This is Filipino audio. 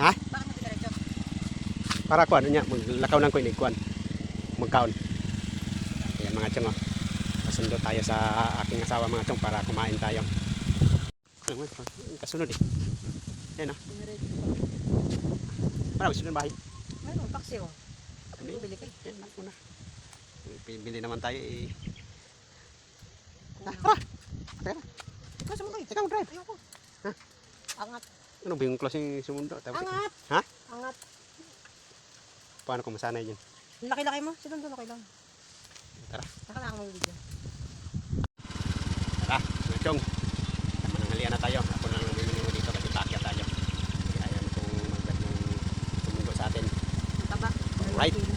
Ha? Bakit mo diretso? Para kuan niya, maglakaw lang ko ini kuan. Magkaon. Ayan mga chong. Kasundo tayo sa aking asawa mga chong para kumain tayo. Kasunod eh. Ayan o. Parang gusto ng bahay. Meron, paksi oh. Bili ka. Ayan, ako na. Bili naman tayo eh. Tara! Tara! Ikaw sumakay. Ikaw mag-drive. Ayoko. Ha? Angat. Ano ba yung klaseng sumundo? Angat. Ha? Angat. Paano kung masanay yun? Laki-laki mo. Sinunod laki lang. Tara. Saka na ako mag-video. Tara, mga chong. Mananghalian na tayo. Ako na lang bumili mo dito kasi paakyat tayo. Kaya ayaw na kung magbat ng sumundo sa atin. Ang taba. Alright.